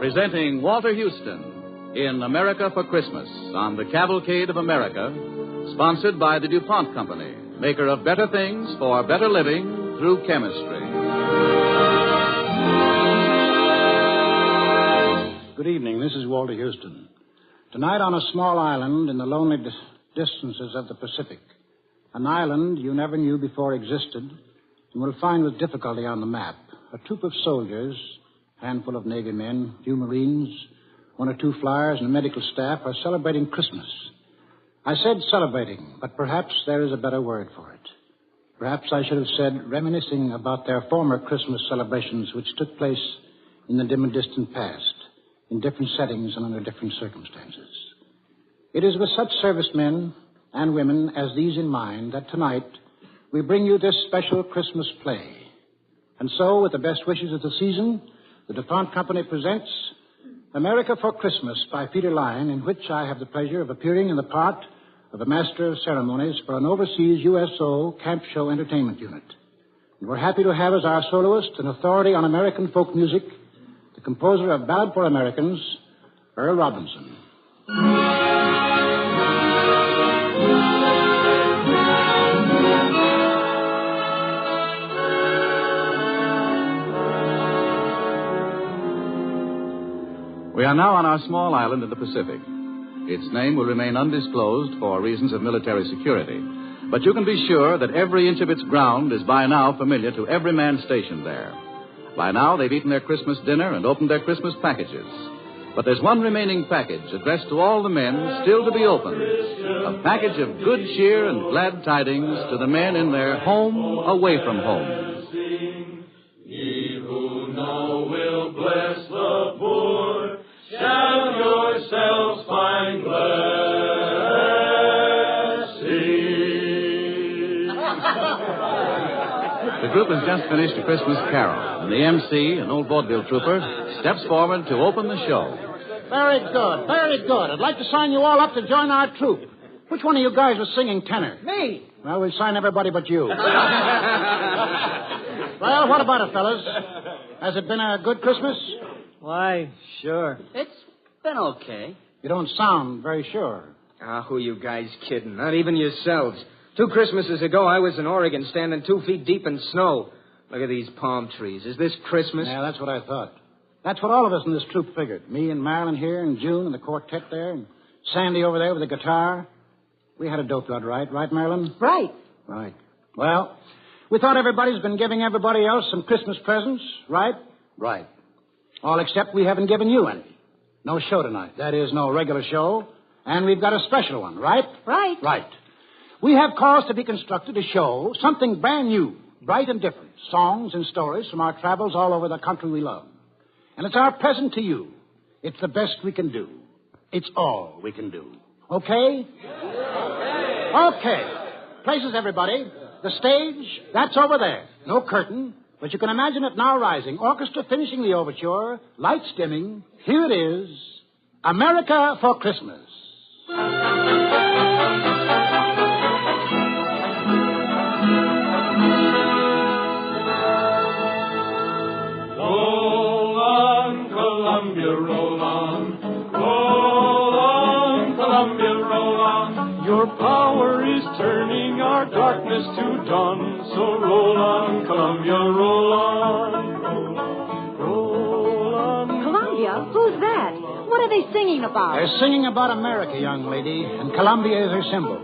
presenting Walter Houston in America for Christmas on the Cavalcade of America, sponsored by the DuPont Company, maker of better things for better living through chemistry. Good evening. This is Walter Houston. Tonight on a small island in the lonely distances of the Pacific, an island you never knew before existed and will find with difficulty on the map, a troop of soldiers, a handful of Navy men, a few Marines, one or two flyers, and a medical staff are celebrating Christmas. I said celebrating, but perhaps there is a better word for it. Perhaps I should have said reminiscing about their former Christmas celebrations which took place in the dim and distant past, in different settings and under different circumstances. It is with such servicemen and women as these in mind that tonight we bring you this special Christmas play. And so, with the best wishes of the season, the DuPont Company presents America for Christmas by Peter Lyon, in which I have the pleasure of appearing in the part of a master of ceremonies for an overseas USO camp show entertainment unit. And we're happy to have as our soloist an authority on American folk music, the composer of Ballad for Americans, Earl Robinson. We are now on our small island in the Pacific. Its name will remain undisclosed for reasons of military security. But you can be sure that every inch of its ground is by now familiar to every man stationed there. By now, they've eaten their Christmas dinner and opened their Christmas packages. But there's one remaining package addressed to all the men still to be opened. A package of good cheer and glad tidings to the men in their home away from home. Ye who know will bless the poor, shall yourselves find blessing. The group has just finished a Christmas carol, and the MC, an old vaudeville trooper, steps forward to open the show. Very good, very good. I'd like to sign you all up to join our troupe. Which one of you guys was singing tenor? Me. Well, we'll sign everybody but you. Well, what about it, fellas? Has it been a good Christmas? Why, sure. It's been okay. You don't sound very sure. Who you guys kidding? Not even yourselves. 2 Christmases ago, I was in Oregon standing 2 feet deep in snow. Look at these palm trees. Is this Christmas? Yeah, that's what I thought. That's what all of us in this troupe figured. Me and Marilyn here, and June, and the quartet there, and Sandy over there with the guitar. We had a dope lot, right, Marilyn? Right. Right. Well, we thought everybody's been giving everybody else some Christmas presents, right? Right. All except we haven't given you any. No show tonight. That is, no regular show. And we've got a special one, right? Right. Right. We have caused to be constructed a show, something brand new, bright and different. Songs and stories from our travels all over the country we love. And it's our present to you. It's the best we can do. It's all we can do. Okay? Okay. Places, everybody. The stage, that's over there. No curtain, but you can imagine it now rising. Orchestra finishing the overture, lights dimming. Here it is, America for Christmas. Roll on, Columbia, roll on. Roll on, Columbia, roll on. Your power is turning our darkness to dawn. So roll on, Columbia, roll on. Roll on. Columbia? Who's that? What are they singing about? They're singing about America, young lady, and Columbia is her symbol.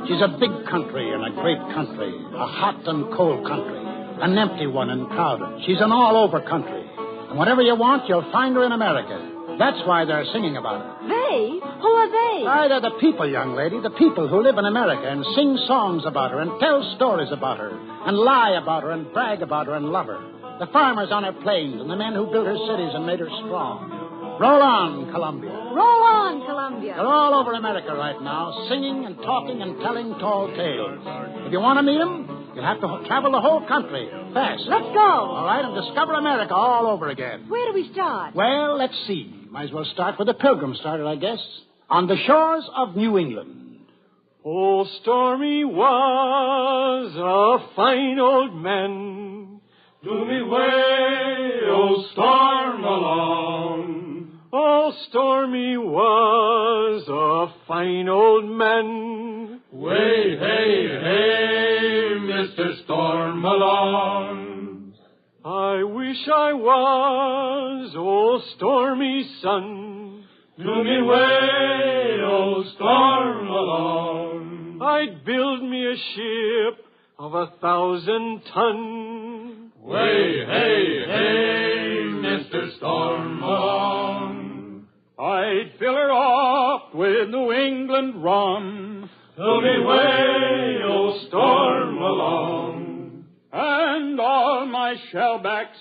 She's a big country and a great country, a hot and cold country, an empty one and crowded. She's an all-over country. And whatever you want, you'll find her in America. That's why they're singing about her. They? Who are they? Why, they're the people, young lady, the people who live in America and sing songs about her and tell stories about her and lie about her and brag about her and love her. The farmers on her plains and the men who built her cities and made her strong. Roll on, Columbia. Roll on, Columbia. They're all over America right now, singing and talking and telling tall tales. If you want to meet them, you'll have to travel the whole country fast. Let's go. All right, and discover America all over again. Where do we start? Well, let's see. Might as well start where the Pilgrims started, I guess. On the shores of New England. Oh, Stormy was a fine old man. Do me way, oh, storm along. Stormy was a fine old man. Way, hey, hey, Mr. Storm along. I wish I was old Stormy's son. To me way, oh Storm along. I'd build me a ship of 1,000 ton. Way, hey, hey, Mr. Storm along. I'd fill her up with New England rum. To me way, oh Storm along. And all my shellbacks,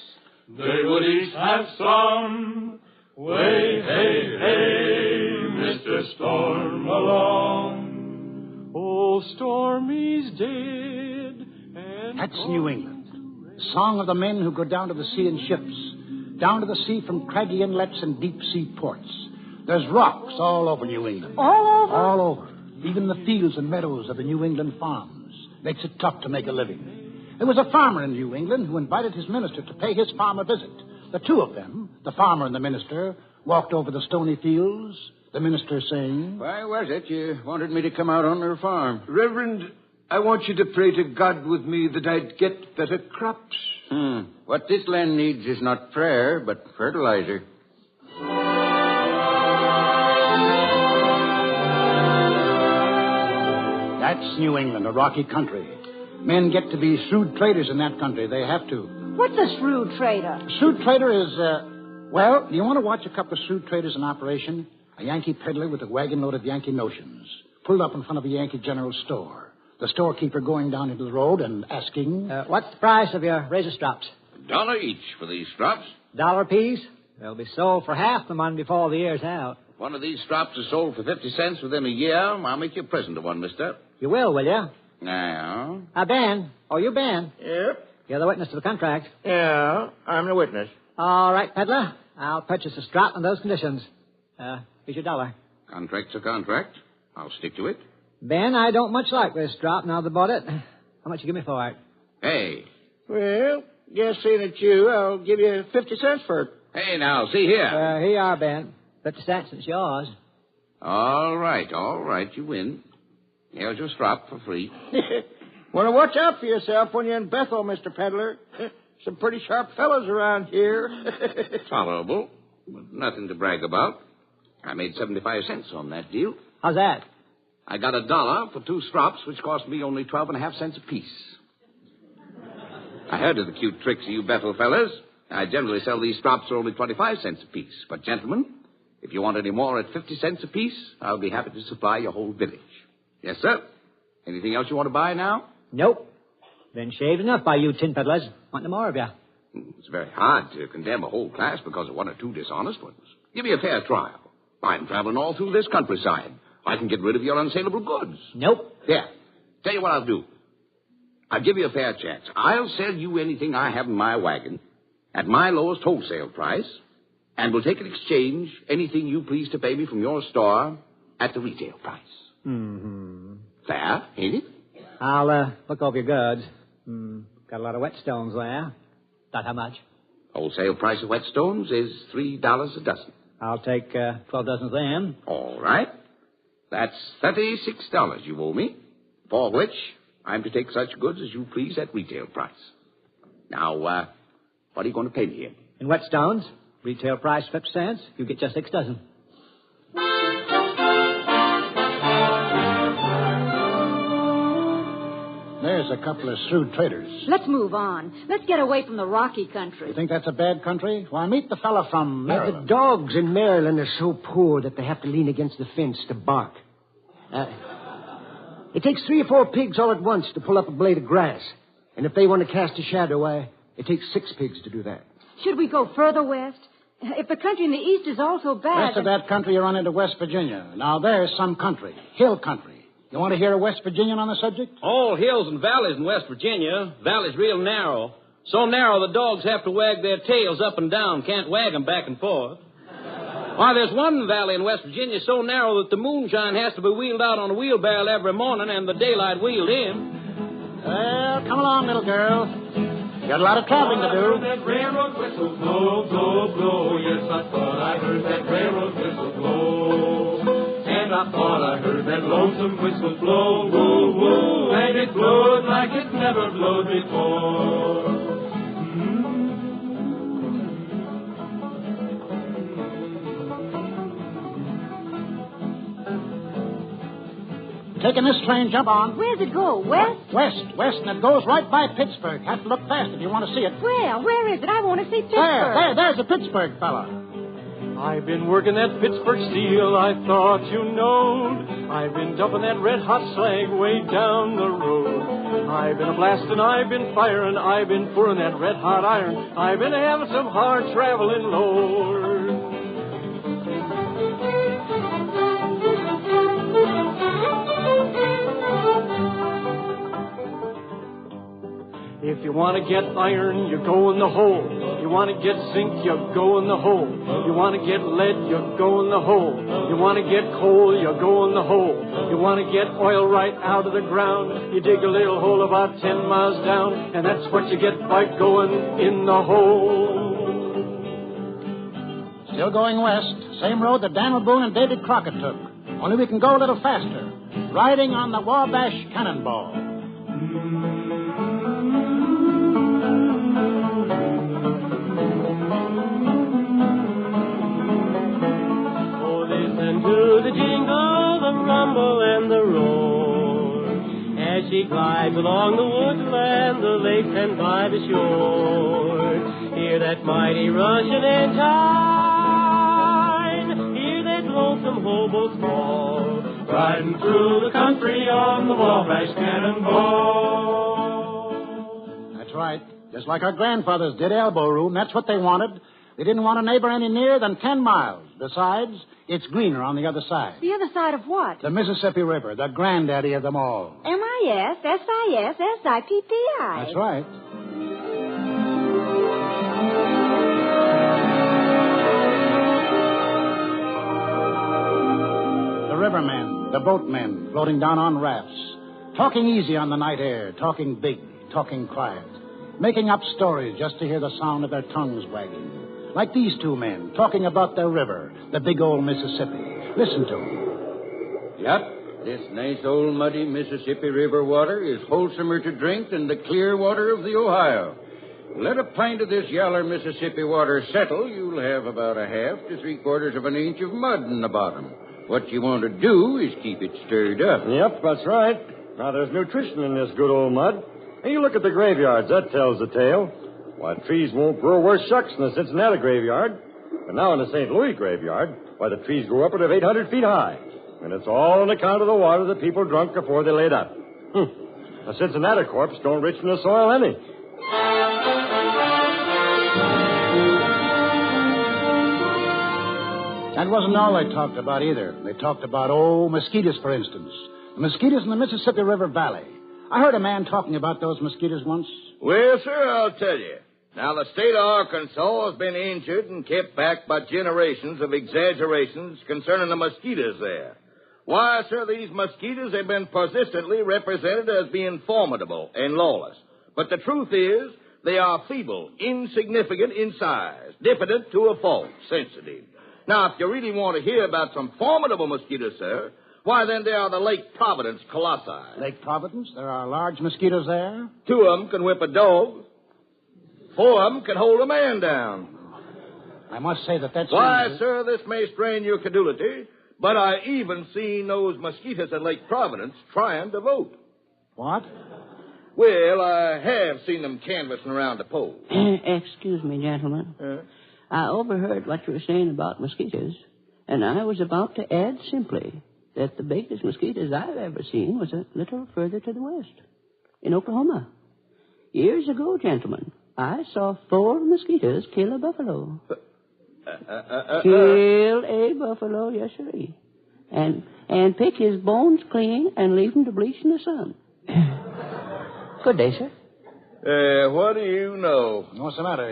they would each have some. Way, hey, hey, Mr. Storm along. Oh, Stormy's dead. And That's New England. The song of the men who go down to the sea in ships, down to the sea from craggy inlets and deep sea ports. There's rocks all over New England. All over? All over. Even the fields and meadows of the New England farms. Makes it tough to make a living. There was a farmer in New England who invited his minister to pay his farm a visit. The two of them, the farmer and the minister, walked over the stony fields, the minister saying, Why was it you wanted me to come out on their farm? Reverend, I want you to pray to God with me that I'd get better crops. What this land needs is not prayer, but fertilizer. That's New England, a rocky country. Men get to be shrewd traders in that country. They have to. What's a shrewd trader? Shrewd trader is, well, do you want to watch a couple of shrewd traders in operation? A Yankee peddler with a wagon load of Yankee notions, pulled up in front of a Yankee general store. The storekeeper going down into the road and asking... what's the price of your razor strops? $1 each for these strops. $1 apiece? They'll be sold for half the money before the year's out. If one of these strops is sold for 50 cents within a year, I'll make you a present of one, mister. You will you? Now? Ben. Oh, you Ben. Yep. You're the witness to the contract. Yeah, I'm the witness. All right, peddler. I'll purchase a strop on those conditions. Here's your $1. Contract's a contract. I'll stick to it. Ben, I don't much like this strop now that I bought it. How much you give me for it? Hey. Well, just seeing it's you, I'll give you 50 cents for it. Hey, now, see here. Here you are, Ben. 50 cents, it's yours. All right, you win. Here's your strop for free. Want to watch out for yourself when you're in Bethel, Mr. Peddler. Some pretty sharp fellows around here. Tolerable, but nothing to brag about. I made 75 cents on that deal. How's that? I got $1 for 2 strops, which cost me only 12.5 cents apiece. I heard of the cute tricks of you Bethel fellas. I generally sell these strops for only 25 cents apiece. But, gentlemen, if you want any more at 50 cents apiece, I'll be happy to supply your whole village. Yes, sir. Anything else you want to buy now? Nope. Been shaved enough by you tin peddlers. Want no more of you. It's very hard to condemn a whole class because of 1 or 2 dishonest ones. Give me a fair trial. I'm traveling all through this countryside. I can get rid of your unsaleable goods. Nope. Here. Tell you what I'll do. I'll give you a fair chance. I'll sell you anything I have in my wagon at my lowest wholesale price, and we'll take in exchange anything you please to pay me from your store at the retail price. Mm-hmm. Fair, ain't it? I'll look over your goods. Got a lot of whetstones there. About how much? Wholesale price of whetstones is $3 a dozen. I'll take 12 dozen of them. All right. That's $36 you owe me, for which I'm to take such goods as you please at retail price. Now, what are you going to pay me here? In whetstones, retail price 50 cents. You get just 6 dozen. There's a couple of shrewd traders. Let's move on. Let's get away from the rocky country. You think that's a bad country? Why, meet the fellow from The Maryland. dogs in Maryland are so poor that they have to lean against the fence to bark. It takes 3 or 4 pigs all at once to pull up a blade of grass. And if they want to cast a shadow, it takes 6 pigs to do that. Should we go further west? If the country in the east is all so bad... West of that country, you run into West Virginia. Now, there's some country. Hill country. You want to hear a West Virginian on the subject? All hills and valleys in West Virginia. Valley's real narrow. So narrow the dogs have to wag their tails up and down. Can't wag them back and forth. Why, there's one valley in West Virginia so narrow that the moonshine has to be wheeled out on a wheelbarrow every morning and the daylight wheeled in. Well, come along, little girl. You got a lot of traveling to do. That railroad whistle blow, blow, blow. Yes, I thought I heard that railroad whistle blow. lonesome whistle blow, woo, woo, and it blowed like it never blowed before. Taking this train, jump on. Where's it go? West? West, and it goes right by Pittsburgh. Have to look fast if you want to see it. Well, where is it? I want to see Pittsburgh. There's a Pittsburgh fella. I've been working that Pittsburgh steel, I thought you knowed. I've been dumping that red-hot slag way down the road. I've been a-blasting, I've been firing, I've been pouring that red-hot iron. I've been having some hard traveling, Lord. If you want to get iron, you go in the hole. You want to get zinc, you go in the hole. You want to get lead, you go in the hole. You want to get coal, you go in the hole. You want to get oil right out of the ground. You dig a little hole about 10 miles down, and that's what you get by going in the hole. Still going west. Same road that Daniel Boone and David Crockett took. Only we can go a little faster. Riding on the Wabash Cannonball. To the jingle, the rumble, and the roar, as she glides along the woodland, the lakes, and by the shore. Hear that mighty Russian engine, hear that lonesome hobo squall, riding through the country on the Wabash Cannonball. That's right. Just like our grandfathers did elbow room. That's what they wanted. They didn't want a neighbor any nearer than 10 miles. Besides, it's greener on the other side. The other side of what? The Mississippi River, the granddaddy of them all. M-I-S-S-I-S-S-I-P-P-I. That's right. The rivermen, the boatmen, floating down on rafts, talking easy on the night air, talking big, talking quiet, making up stories just to hear the sound of their tongues wagging. Like these two men, talking about their river, the big old Mississippi. Listen to them. Yep, this nice old muddy Mississippi River water is wholesomer to drink than the clear water of the Ohio. Let a pint of this yaller Mississippi water settle, you'll have about a half to 3/4 of an inch of mud in the bottom. What you want to do is keep it stirred up. Yep, that's right. Now, there's nutrition in this good old mud. And you look at the graveyards, that tells the tale. Why, trees won't grow worth shucks in the Cincinnati graveyard. But now in the St. Louis graveyard, why, the trees grow upward of 800 feet high. And it's all on account of the water that people drunk before they laid up. A Cincinnati corpse don't rich in the soil any. That wasn't all they talked about either. They talked about, mosquitoes, for instance. The mosquitoes in the Mississippi River Valley. I heard a man talking about those mosquitoes once. Well, sir, I'll tell you. Now, the state of Arkansas has been injured and kept back by generations of exaggerations concerning the mosquitoes there. Why, sir, these mosquitoes have been persistently represented as being formidable and lawless. But the truth is, they are feeble, insignificant in size, diffident to a fault, sensitive. Now, if you really want to hear about some formidable mosquitoes, sir, why, then there are the Lake Providence colossi. Lake Providence? There are large mosquitoes there? 2 of them can whip a dog. 4 of them can hold a man down. I must say that's... Why, sir, this may strain your credulity, but I even seen those mosquitoes at Lake Providence trying to vote. What? Well, I have seen them canvassing around the polls. Excuse me, gentlemen. I overheard what you were saying about mosquitoes, and I was about to add simply that the biggest mosquitoes I've ever seen was a little further to the west, in Oklahoma. Years ago, gentlemen, I saw 4 mosquitoes kill a buffalo. Kill a buffalo, yes, sirree. And pick his bones clean and leave him to bleach in the sun. Good day, sir. What do you know? What's the matter?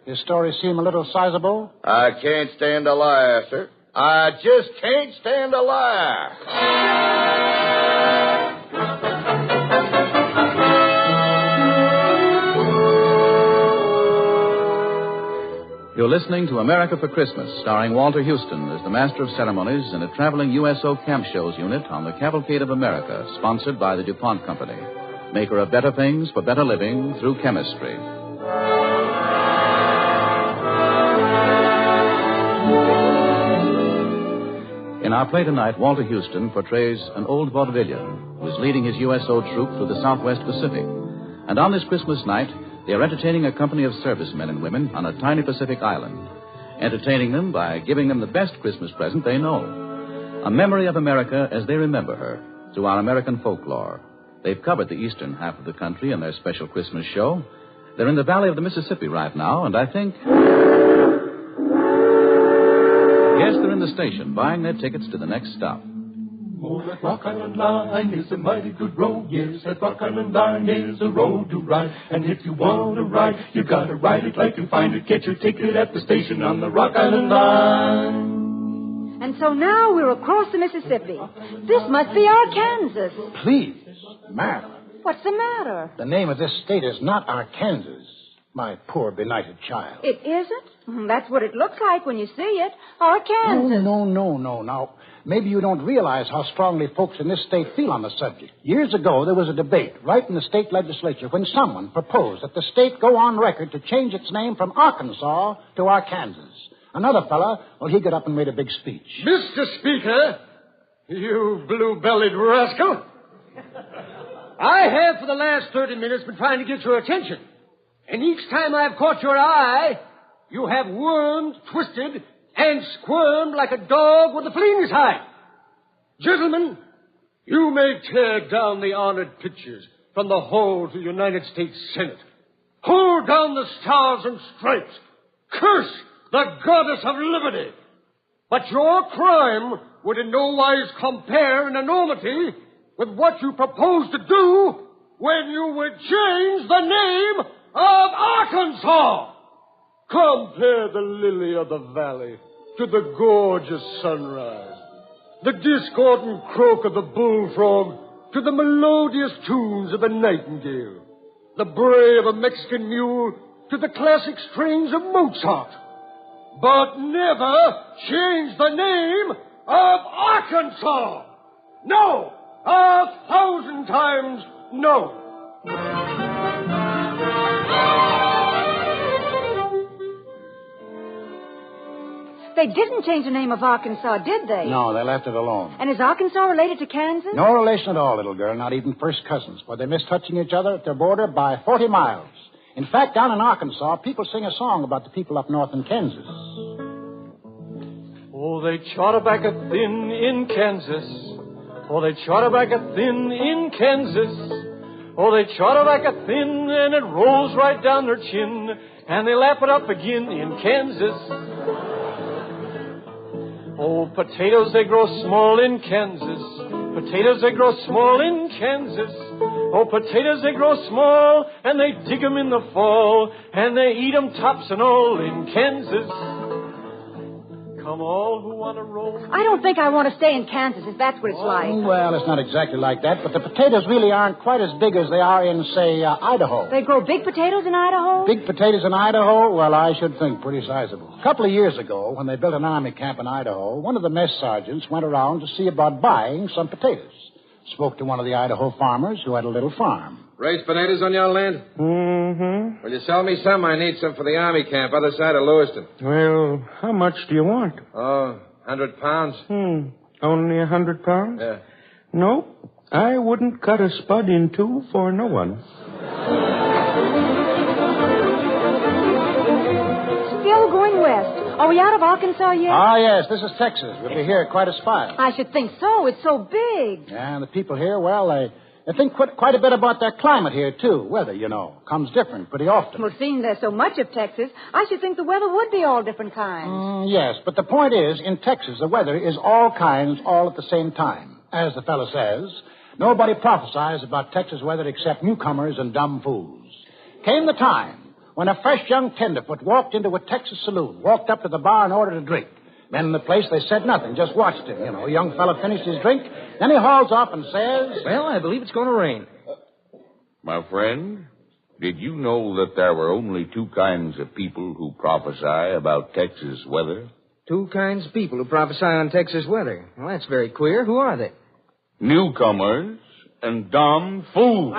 His stories seem a little sizable? I can't stand a liar, sir. I just can't stand a liar. You're listening to America for Christmas, starring Walter Houston as the Master of Ceremonies in a traveling USO Camp Shows unit on the Cavalcade of America, sponsored by the DuPont Company. Maker of better things for better living through chemistry. In our play tonight, Walter Houston portrays an old vaudevillian who is leading his USO troop through the Southwest Pacific. And on this Christmas night, they are entertaining a company of servicemen and women on a tiny Pacific island. Entertaining them by giving them the best Christmas present they know. A memory of America as they remember her through our American folklore. They've covered the eastern half of the country in their special Christmas show. They're in the valley of the Mississippi right now, and I think... Yes, they're in the station, buying their tickets to the next stop. Oh, that Rock Island line is a mighty good road. Yes, that Rock Island line is a road to ride. And if you want to ride, you gotta ride it like you find it. Get your ticket at the station on the Rock Island line. And so now we're across the Mississippi. This must be Arkansas. Please, ma'am. What's the matter? The name of this state is not Arkansas, my poor benighted child. It isn't? That's what it looks like when you see it. Arkansas. No. Now, maybe you don't realize how strongly folks in this state feel on the subject. Years ago, there was a debate right in the state legislature when someone proposed that the state go on record to change its name from Arkansas to Arkansas. Another fella, well, he got up and made a big speech. Mr. Speaker, you blue-bellied rascal, I have for the last 30 minutes been trying to get your attention. And each time I've caught your eye, you have wormed, twisted, and squirmed like a dog with a flea in his hide. Gentlemen, you may tear down the honored pictures from the hall to the United States Senate. Pull down the stars and stripes. Curse the goddess of liberty. But your crime would in no wise compare in enormity with what you propose to do when you would change the name of Arkansas. Compare the lily of the valley to the gorgeous sunrise, the discordant croak of the bullfrog to the melodious tunes of the nightingale, the bray of a Mexican mule to the classic strains of Mozart. But never change the name of Arkansas. No, 1,000 times no. They didn't change the name of Arkansas, did they? No, they left it alone. And is Arkansas related to Kansas? No relation at all, little girl, not even first cousins. But they miss touching each other at their border by 40 miles. In fact, down in Arkansas, people sing a song about the people up north in Kansas. Oh, they chowder back a thin in Kansas. Oh, they chowder back a thin in Kansas. Oh, they chowder back a thin and it rolls right down their chin. And they lap it up again in Kansas. Oh, potatoes, they grow small in Kansas. Potatoes, they grow small in Kansas. Oh, potatoes, they grow small, and they dig 'em in the fall, and they eat 'em tops and all in Kansas. Come all who want to roll. I don't think I want to stay in Kansas if that's what it's like. Well, it's not exactly like that, but the potatoes really aren't quite as big as they are in, say, Idaho. They grow big potatoes in Idaho? Big potatoes in Idaho? Well, I should think pretty sizable. A couple of years ago, when they built an army camp in Idaho, one of the mess sergeants went around to see about buying some potatoes. Spoke to one of the Idaho farmers who had a little farm. Raise potatoes on your land? Mm-hmm. Will you sell me some? I need some for the army camp, other side of Lewiston. Well, how much do you want? Oh, 100 pounds. Only 100 pounds? Yeah. No, I wouldn't cut a spud in two for no one. Still going west. Are we out of Arkansas yet? Ah, yes, this is Texas. We'll be here quite a spot. I should think so. It's so big. Yeah, and the people here, well, they think quite a bit about their climate here, too. Weather, you know, comes different pretty often. Well, seeing there's so much of Texas, I should think the weather would be all different kinds. Yes, but the point is, in Texas, the weather is all kinds all at the same time. As the fellow says, nobody prophesies about Texas weather except newcomers and dumb fools. Came the time when a fresh young tenderfoot walked into a Texas saloon, walked up to the bar and ordered a drink. Men in the place, they said nothing, just watched him. You know, a young fellow finished his drink, then he hauls off and says... Well, I believe it's going to rain. My friend, Did you know that there were only two kinds of people who prophesy about Texas weather? Two kinds of people who prophesy on Texas weather. Well, that's very queer. Who are they? Newcomers and dumb fools.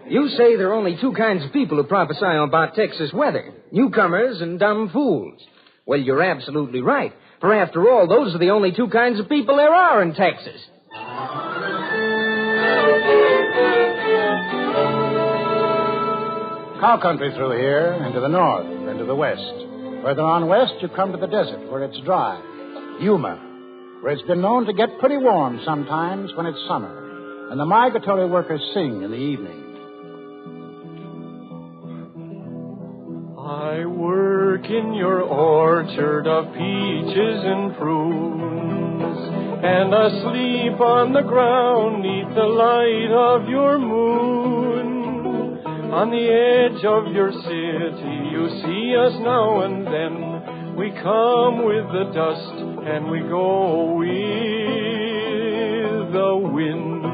You say there are only two kinds of people who prophesy about Texas weather. Newcomers and dumb fools. Well, you're absolutely right. For after all, those are the only two kinds of people there are in Texas. Cow country through here, and to the north, and to the west. Further on west, you come to the desert, where it's dry. Yuma, where it's been known to get pretty warm sometimes when it's summer, and the migratory workers sing in the evening. I work in your orchard of peaches and prunes, and I sleep on the ground neath the light of your moon. On the edge of your city, you see us now and then. We come with the dust, and we go with the wind.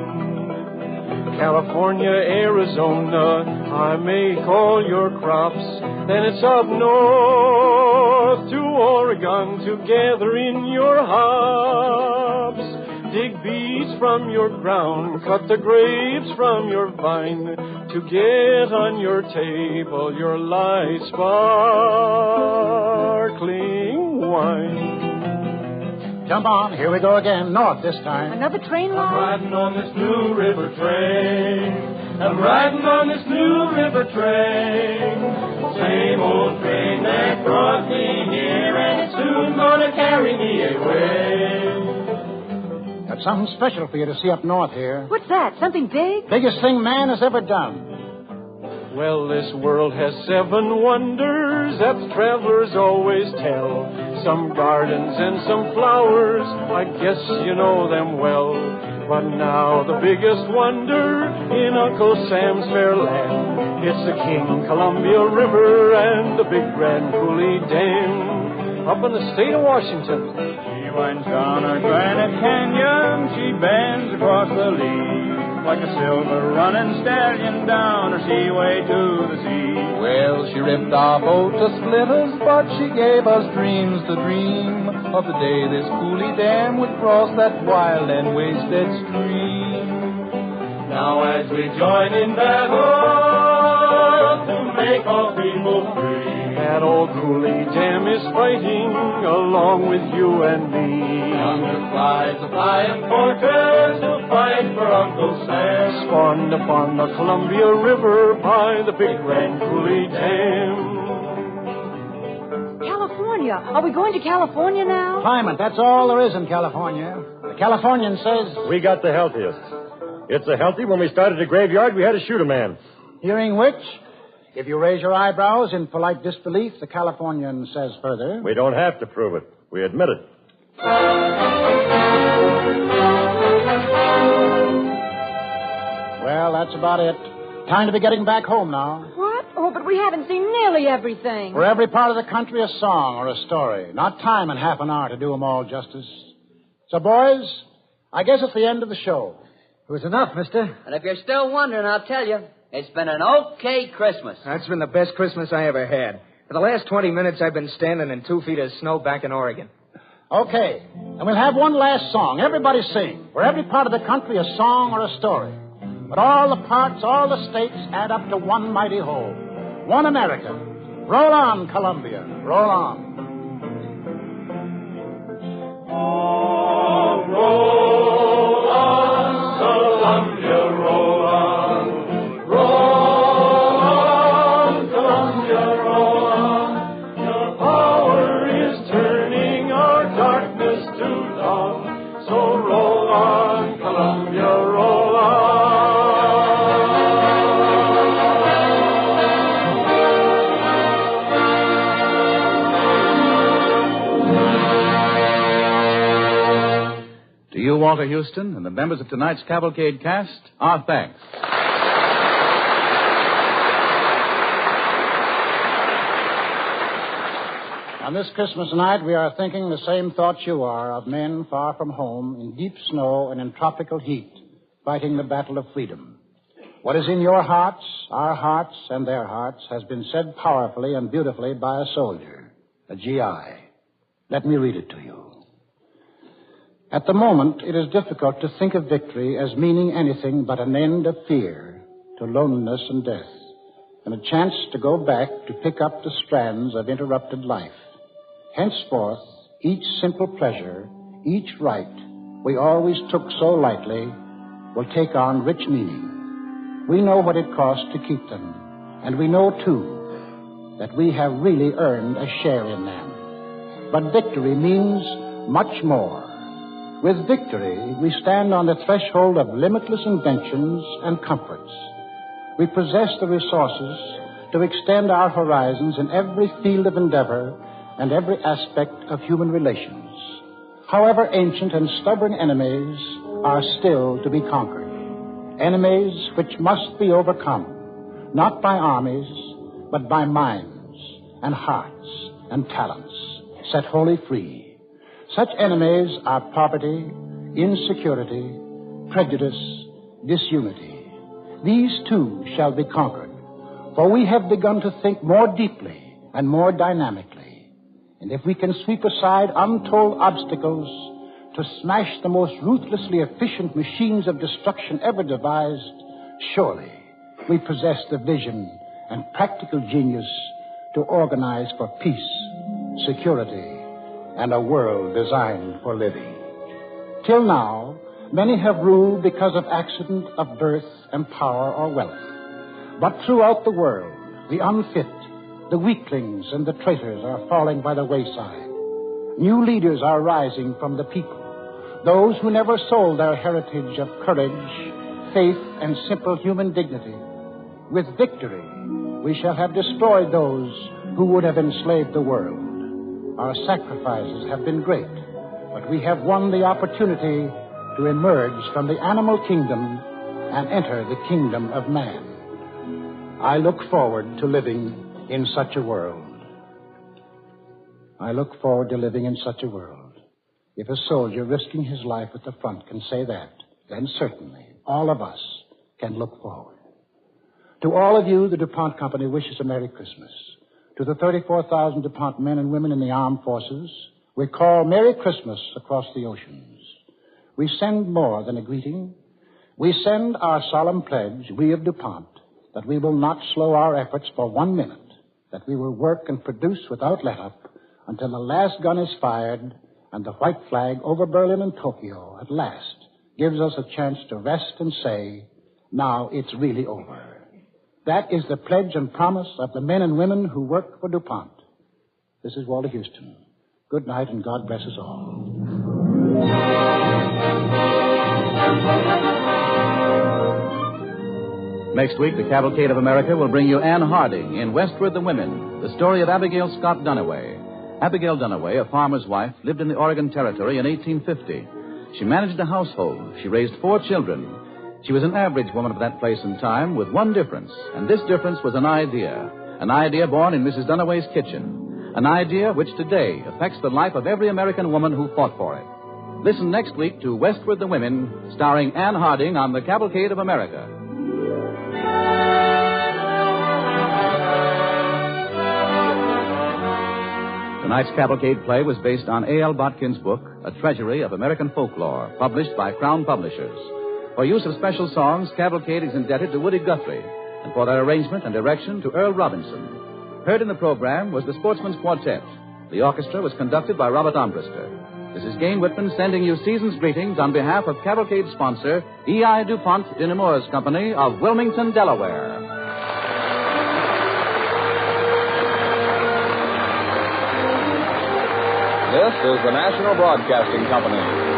California, Arizona, I make all your crops. Then it's up north to Oregon to gather in your hops. Dig beets from your ground, cut the grapes from your vine, to get on your table your light sparkling wine. Jump on, here we go again, north this time. Another train line? I'm riding on this new river train. I'm riding on this new river train. Same old train that brought me here, and it's soon gonna carry me away. Got something special for you to see up north here. What's that? Something big? Biggest thing man has ever done. Well, this world has 7 wonders that the travelers always tell. Some gardens and some flowers, I guess you know them well. But now the biggest wonder in Uncle Sam's fair land, it's the King Columbia River and the Big Grand Coulee Dam up in the state of Washington. She winds down a granite canyon, she bends across the leaves, like a silver running stallion down her seaway to the sea. Well, she ripped our boat to splinters, but she gave us dreams to dream of the day this Coulee Dam would cross that wild and wasted stream. Now as we join in battle to make all people free, that old Coulee Dam is fighting along with you and me. Yonder flies the flying fortress to fight for Uncle Sam, spawned upon the Columbia River by the Big Grand Coulee Dam. California. Are we going to California now? Climate, that's all there is in California. The Californian says... We got the healthiest. It's so healthy, when we started a graveyard, we had to shoot a man. Hearing which, if you raise your eyebrows in polite disbelief, the Californian says further... We don't have to prove it. We admit it. Well, that's about it. Time to be getting back home now. What? Oh, but we haven't seen nearly everything. For every part of the country, a song or a story. Not time in half an hour to do them all justice. So, boys, I guess it's the end of the show. It was enough, mister. And if you're still wondering, I'll tell you, it's been an okay Christmas. That's been the best Christmas I ever had. For the last 20 minutes, I've been standing in 2 feet of snow back in Oregon. Okay, and we'll have one last song. Everybody sing. For every part of the country, a song or a story. But all the parts, all the states add up to one mighty whole. One America. Roll on, Columbia. Roll on. Oh, roll on, Columbia, roll on. Roll on, Columbia, roll on. Your power is turning our darkness to dawn. So roll on, Columbia, roll on. To you, Walter Houston, and the members of tonight's Cavalcade cast, our thanks. On this Christmas night, we are thinking the same thoughts you are of men far from home in deep snow and in tropical heat, fighting the battle of freedom. What is in your hearts, our hearts, and their hearts has been said powerfully and beautifully by a soldier, a GI. Let me read it to you. At the moment, it is difficult to think of victory as meaning anything but an end of fear to loneliness and death, and a chance to go back to pick up the strands of interrupted life. Henceforth, each simple pleasure, each right we always took so lightly will take on rich meaning. We know what it costs to keep them, and we know, too, that we have really earned a share in them. But victory means much more. With victory, we stand on the threshold of limitless inventions and comforts. We possess the resources to extend our horizons in every field of endeavor and every aspect of human relations. However ancient and stubborn enemies are still to be conquered. Enemies which must be overcome, not by armies, but by minds and hearts and talents, set wholly free. Such enemies are poverty, insecurity, prejudice, disunity. These too shall be conquered, for we have begun to think more deeply and more dynamically. And if we can sweep aside untold obstacles to smash the most ruthlessly efficient machines of destruction ever devised, surely we possess the vision and practical genius to organize for peace, security, and a world designed for living. Till now, many have ruled because of accident of birth and power or wealth. But throughout the world, the unfit, the weaklings, and the traitors are falling by the wayside. New leaders are rising from the people. Those who never sold their heritage of courage, faith, and simple human dignity. With victory, we shall have destroyed those who would have enslaved the world. Our sacrifices have been great, but we have won the opportunity to emerge from the animal kingdom and enter the kingdom of man. I look forward to living in such a world. I look forward to living in such a world. If a soldier risking his life at the front can say that, then certainly all of us can look forward. To all of you, the DuPont Company wishes a Merry Christmas. To the 34,000 DuPont men and women in the armed forces, we call Merry Christmas across the oceans. We send more than a greeting. We send our solemn pledge, we of DuPont, that we will not slow our efforts for 1 minute, that we will work and produce without let-up until the last gun is fired and the white flag over Berlin and Tokyo at last gives us a chance to rest and say, now it's really over. That is the pledge and promise of the men and women who work for DuPont. This is Walter Houston. Good night, and God bless us all. Next week, the Cavalcade of America will bring you Anne Harding in Westward the Women, the story of Abigail Scott Duniway. Abigail Duniway, a farmer's wife, lived in the Oregon Territory in 1850. She managed a household. She raised 4 children. She was an average woman of that place and time with one difference, and this difference was an idea born in Mrs. Duniway's kitchen, an idea which today affects the life of every American woman who fought for it. Listen next week to Westward the Women, starring Anne Harding on the Cavalcade of America. Tonight's Cavalcade play was based on A.L. Botkin's book, A Treasury of American Folklore, published by Crown Publishers. For use of special songs, Cavalcade is indebted to Woody Guthrie, and for their arrangement and direction to Earl Robinson. Heard in the program was the Sportsman's Quartet. The orchestra was conducted by Robert Armbruster. This is Gain Whitman sending you season's greetings on behalf of Cavalcade's sponsor, E.I. DuPont de Nemours Company of Wilmington, Delaware. This is the National Broadcasting Company.